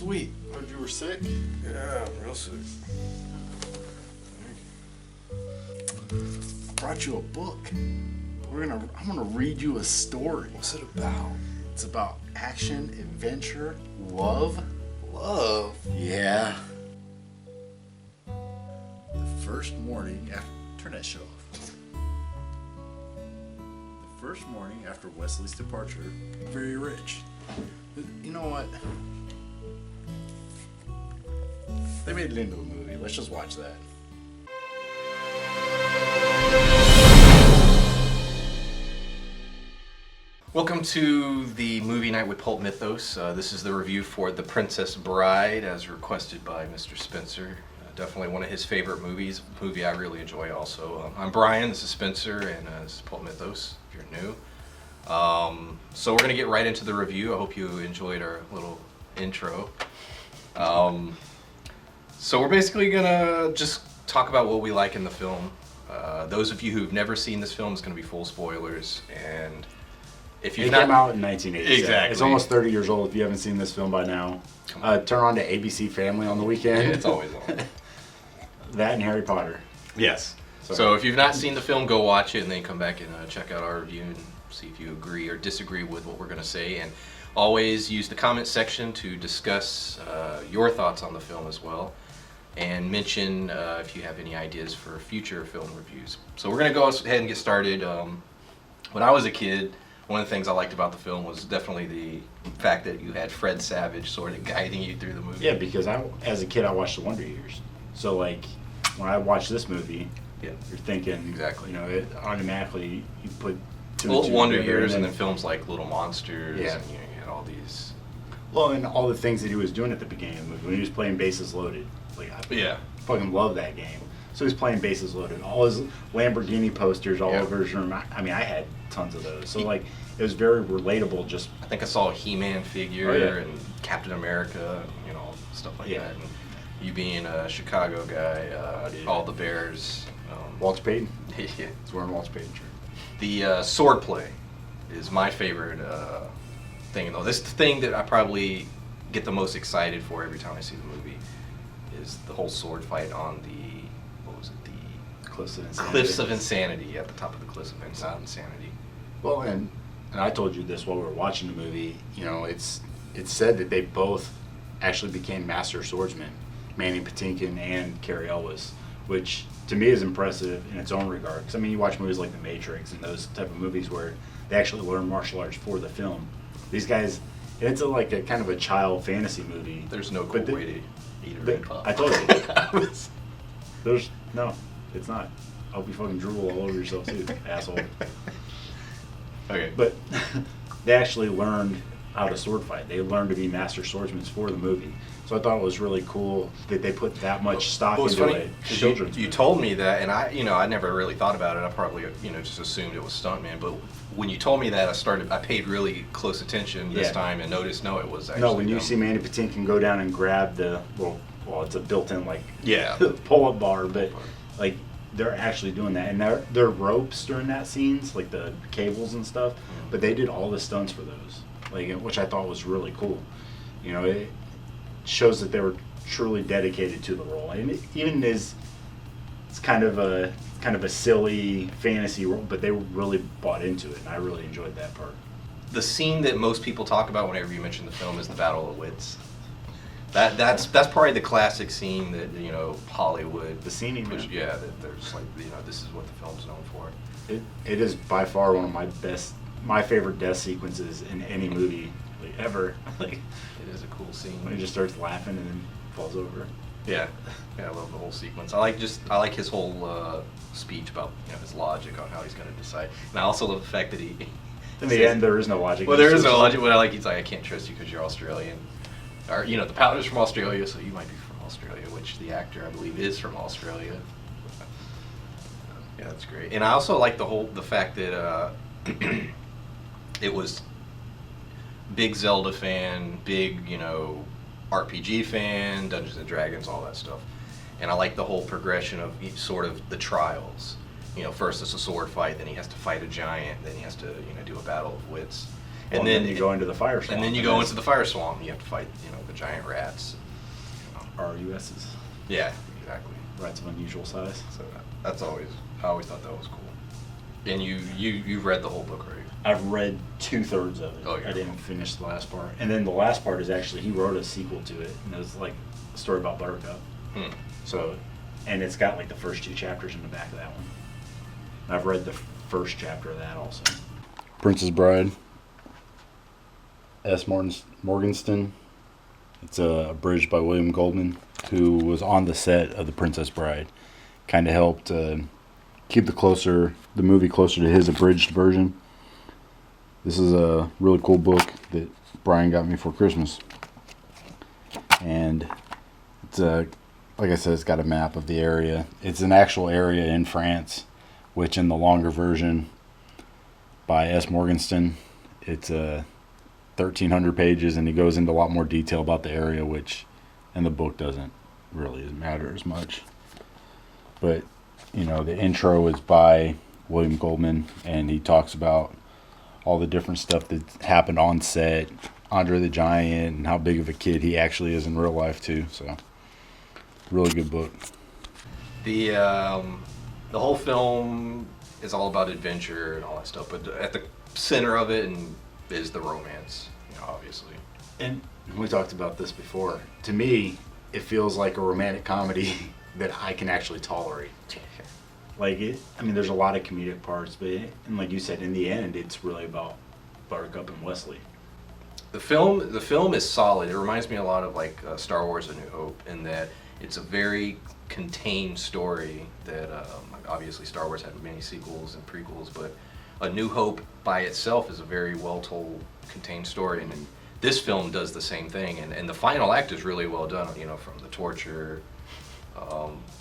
sweet. Heard you were sick? Yeah, I'm real sick. I brought you a book. I'm gonna read you a story. What's it about? It's about action, adventure, love. Love? Yeah. The first morning after... Turn that show off. The first morning after Wesley's departure, very rich. But you know what? They made it into a movie. Let's just watch that. Welcome to the movie night with PulpMythos. This is the review for The Princess Bride, as requested by Mr. Spencer. Definitely one of his favorite movies, a movie I really enjoy also. I'm Brian, this is Spencer, and this is PulpMythos, if you're new. So we're going to get right into the review. I hope you enjoyed our little intro. So we're basically going to just talk about what we like in the film. Those of you who've never seen this film, it's going to be full spoilers, and if you've It came out in 1987. Exactly. It's almost 30 years old if you haven't seen this film by now. Turn on to ABC Family on the weekend. Yeah, it's always on. That and Harry Potter. Yes. Sorry. So if you've not seen the film, go watch it and then come back and check out our review and see if you agree or disagree with what we're going to say. And always use the comment section to discuss your thoughts on the film as well. And mention if you have any ideas for future film reviews. So we're going to go ahead and get started. When I was a kid, one of the things I liked about the film was definitely the fact that you had Fred Savage sort of guiding you through the movie. Yeah, because as a kid, I watched The Wonder Years. So, like, when I watched this movie, Yeah. you're thinking, Exactly. you know, it automatically, you put two Well, and two Wonder together, Years and then films like Little Monsters, Yeah. and you had all these. Well, and all the things that he was doing at the beginning of the movie when he was playing Bases Loaded. Like, I Yeah. fucking love that game. So he's playing Bases Loaded. All his Lamborghini posters all Yeah. over his room. I mean, I had tons of those. So, like, it was very relatable. Just I think I saw a He-Man figure Oh, yeah. and Captain America, you know, stuff like Yeah. that. And you being a Chicago guy, did. all the Bears. Walter Payton. Yeah. He's wearing Walter Payton shirt. The swordplay is my favorite thing. Though this is the thing that I probably get the most excited for every time I see the movie is the whole sword fight on the the Cliffs of Insanity. Cliffs of Insanity, at the top of the Cliffs of Insanity. Well, and I told you this while we were watching the movie. You know, it's said that they both actually became master swordsmen, Manny Patinkin and Cary Elwes, which to me is impressive in its own regard. Because I mean, you watch movies like The Matrix and those type of movies where they actually learn martial arts for the film. These guys, and it's like a kind of a child fantasy movie. There's no cool But the- way to eat a the- red pop. I told you. No, it's not. I hope you fucking drool all over yourself too, asshole. Okay. But they actually learned how to sword fight. They learned to be master swordsmen for the movie. So I thought it was really cool that they put that much stock Well, it's into funny, a 'cause children's you movie. told me that, and I never really thought about it. I probably, just assumed it was stuntman. But when you told me that, I paid really close attention this Yeah. time and noticed, no, it was actually No, when you them. see Manny Patinkin go down and grab the well, it's a built-in like Yeah. pull-up bar, but like they're actually doing that, and their ropes during that scenes, like the cables and stuff. But they did all the stunts for those, like which I thought was really cool. You know, it shows that they were truly dedicated to the role, and even as it's kind of a silly fantasy role, but they really bought into it, and I really enjoyed that part. The scene that most people talk about whenever you mention the film is the Battle of Wits. That's probably the classic scene that Hollywood. The scene, which, yeah, that there's like this is what the film's known for. It is by far one of my favorite death sequences in any movie like, ever. Like It is a cool scene. when he just starts laughing and then falls over. Yeah, I love the whole sequence. I like his whole speech about his logic on how he's going to decide, and I also love the fact that he. In the end, there is no logic. Well, there is no logic. What I like, he's like, I can't trust you because you're Australian, or the Powder's from Australia, so you might be from Australia, which the actor I believe is from Australia. Yeah, that's great, and I also like the fact that it was big Zelda fan, big RPG fan, Dungeons and Dragons, all that stuff. And I like the whole progression of sort of the trials. First it's a sword fight, then he has to fight a giant, then he has to do a battle of wits. And then then you go into the fire swamp. And then you go into the fire swamp. You have to fight, the giant rats. RUSs. Yeah, exactly. Rats of unusual size. So I always thought that was cool. And you've read the whole book, right? I've read 2/3 of it. Oh, I didn't finish the last part. And then the last part is actually, he wrote a sequel to it, and it was like a story about Buttercup. So, and it's got like the first 2 chapters in the back of that one. And I've read the first chapter of that also. Princess Bride. S. Morgenstern. It's abridged by William Goldman, who was on the set of The Princess Bride. Kind of helped keep the movie closer to his abridged version. This is a really cool book that Brian got me for Christmas. And it's like I said, it's got a map of the area. It's an actual area in France, which in the longer version by S. Morgenstern, it's 1,300 pages, and he goes into a lot more detail about the area, which in the book doesn't really matter as much. But, the intro is by William Goldman, and he talks about all the different stuff that happened on set, Andre the Giant, and how big of a kid he actually is in real life too. So, really good book. The whole film is all about adventure and all that stuff, but at the center of it is the romance, obviously. And we talked about this before. To me, it feels like a romantic comedy that I can actually tolerate. There's a lot of comedic parts, but and like you said, in the end, it's really about Buttercup and Wesley. The film is solid. It reminds me a lot of Star Wars: A New Hope, in that it's a very contained story. That obviously Star Wars had many sequels and prequels, but A New Hope by itself is a very well-told, contained story, and this film does the same thing. And the final act is really well done. From the torture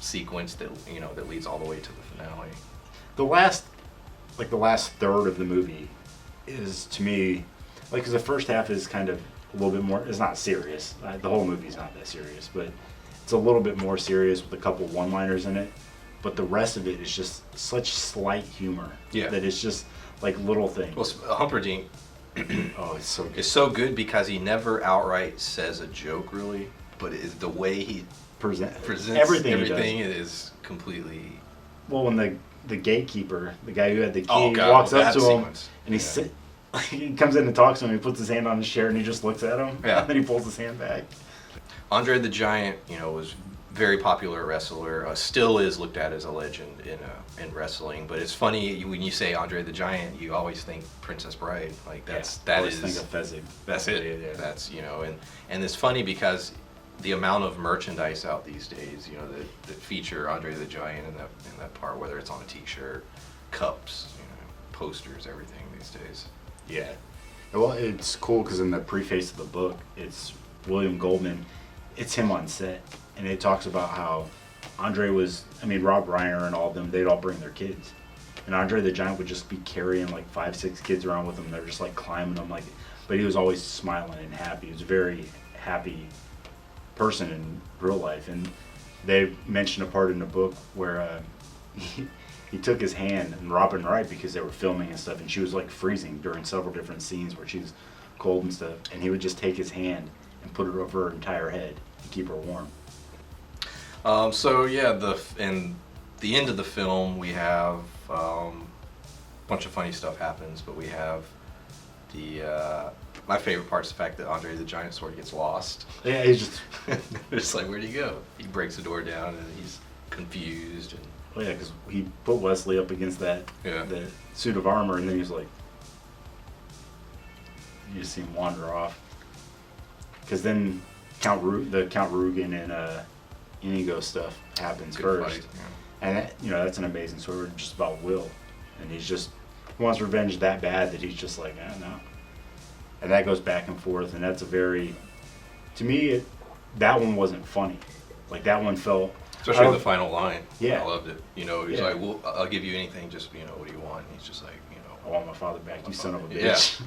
sequence that leads all the way to the finale. The last third of the movie is, to me, because the first half is kind of a little bit more. It's not serious. The whole movie's not that serious, but it's a little bit more serious with a couple one-liners in it. But the rest of it is just such slight humor. Yeah. That it's just like little things. Well, Humperdinck. Oh, it's so good. It's so good because he never outright says a joke, really, but the way he presents everything is completely. Well, when the gatekeeper, the guy who had the key, walks up to him, and he comes in and talks to him. He puts his hand on his chair and he just looks at him. Yeah. And then he pulls his hand back. Andre the Giant, was very popular wrestler. Still is looked at as a legend in wrestling. But it's funny when you say Andre the Giant, you always think Princess Bride. That is. Think of Fezzik. That's it. Yeah. That's and it's funny because the amount of merchandise out these days, that feature Andre the Giant in that part, whether it's on a T-shirt, cups, posters, everything these days. Yeah. Well, it's cool because in the preface of the book, it's William Goldman. It's him on set, and it talks about how Andre was. Rob Reiner and all of them. They'd all bring their kids, and Andre the Giant would just be carrying 5-6 kids around with him. They're just climbing them but he was always smiling and happy. He was a very happy person in real life. And they mentioned a part in the book where he took his hand, and Robin Wright, because they were filming and stuff, and she was like freezing during several different scenes where she was cold and stuff, and he would just take his hand and put it over her entire head to keep her warm. In the end of the film, we have a bunch of funny stuff happens, but we have my favorite part is the fact that Andre the Giant sword gets lost. Yeah, he's just it's like, where'd he go? He breaks the door down and he's confused. And well, yeah, because he put Wesley up against that suit of armor, and then he's like, you just see him wander off. Because then Count Rugen and Inigo stuff happens first, fight, and that's an amazing sword, just about Will, and he wants revenge that bad that he's just like, no. And that goes back and forth, and that's to me, that one wasn't funny. That one felt... Especially the final line. Yeah. I loved it. He's like, well, I'll give you anything, just, what do you want? And he's just like, I want my father back, you son of a bitch. Yeah.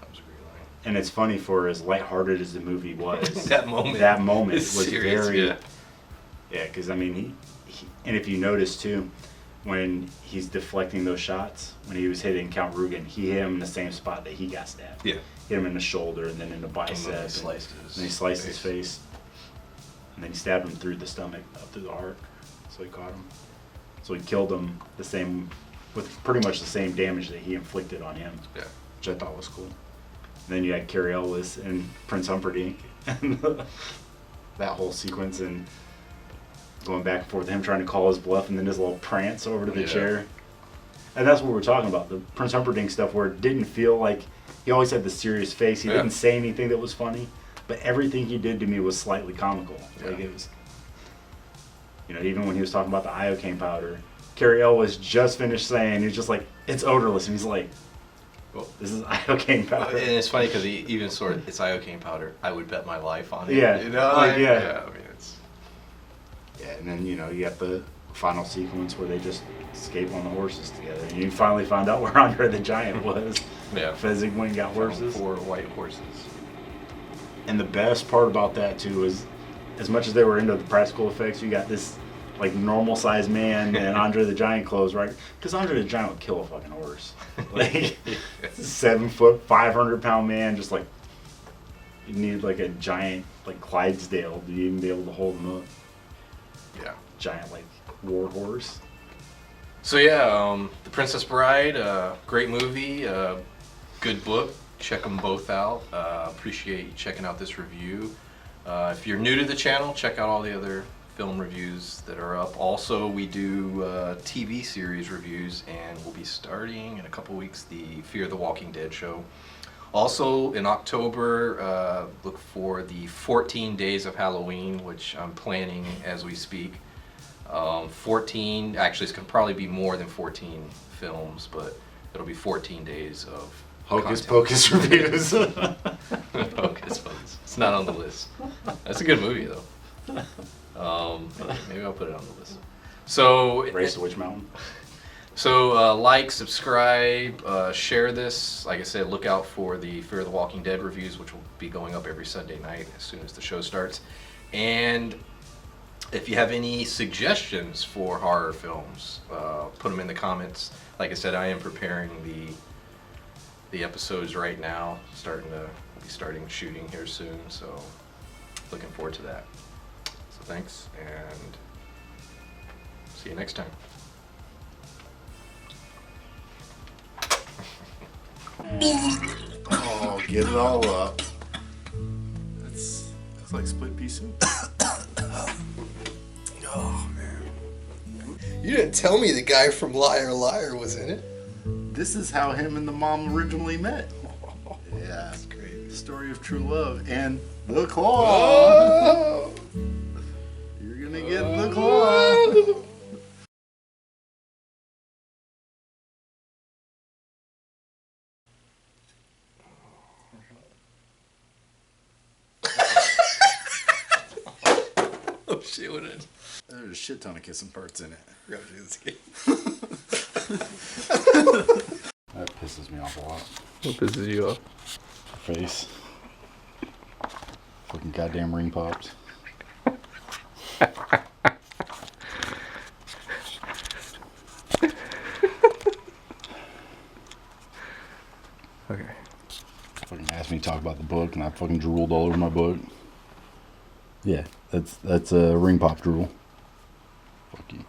That was a great line. And it's funny, for as lighthearted as the movie was, that moment was serious, very... Yeah, because, he, and if you notice, too, when he's deflecting those shots, when he was hitting Count Rugen, he hit him in the same spot that he got stabbed. Yeah. Hit him in the shoulder and then in the bicep. And then he sliced his face. And then he stabbed him through the stomach, up through the heart. So he caught him. So he killed him with pretty much the same damage that he inflicted on him. Yeah. Which I thought was cool. And then you had Carrie Ellis and Prince Humperdinck and that whole sequence and going back and forth, him trying to call his bluff and then his little prance over to the chair. And that's what we're talking about, the Prince Humperdinck stuff where it didn't feel like, he always had the serious face. He didn't say anything that was funny, but everything he did to me was slightly comical. Like it was, even when he was talking about the iocane powder, Carrie Ellis just finished saying, he's just like, it's odorless. And he's like, well, this is iocane powder. And it's funny because he even it's iocane powder. I would bet my life on it. Yeah. I mean, it's... Yeah, and then, you got the final sequence where they just escape on the horses together. And you finally found out where Andre the Giant was. Yeah. Fezzik went and got horses. 4 white horses. And the best part about that, too, is as much as they were into the practical effects, you got this, normal sized man and Andre the Giant clothes, right? Because Andre the Giant would kill a fucking horse. 7 foot, 500-pound man, just you need a giant, Clydesdale to even be able to hold him up. Yeah. Giant, war horse. So yeah, The Princess Bride, great movie, good book. Check them both out. Appreciate you checking out this review. If you're new to the channel, check out all the other film reviews that are up. Also, we do TV series reviews, and we'll be starting in a couple weeks the Fear the Walking Dead show. Also, in October, look for the 14 Days of Halloween, which I'm planning as we speak. 14, actually, it's going to probably be more than 14 films, but it'll be 14 days of Hocus content. Pocus reviews. Hocus Pocus. It's not on the list. That's a good movie, though. Maybe I'll put it on the list. So, Race to Witch Mountain. So like, subscribe, share this. Like I said, look out for the Fear the Walking Dead reviews, which will be going up every Sunday night as soon as the show starts. And if you have any suggestions for horror films, put them in the comments. Like I said, I am preparing the episodes right now. We'll be starting shooting here soon, so looking forward to that. So thanks, and see you next time. Oh, get it all up. That's like split pea soup. Oh, man. You didn't tell me the guy from Liar Liar was in it. This is how him and the mom originally met. Yeah. That's great. Story of true love and the claw. Oh! You're gonna get the claw. Oh shit, what did There's a shit ton of kissing parts in it. we're gonna do this again. That pisses me off a lot. What pisses you off? Her face. Fucking goddamn ring pops. Okay. Fucking asked me to talk about the book, and I fucking drooled all over my book. Yeah, that's a ring pop drool. Fuck you.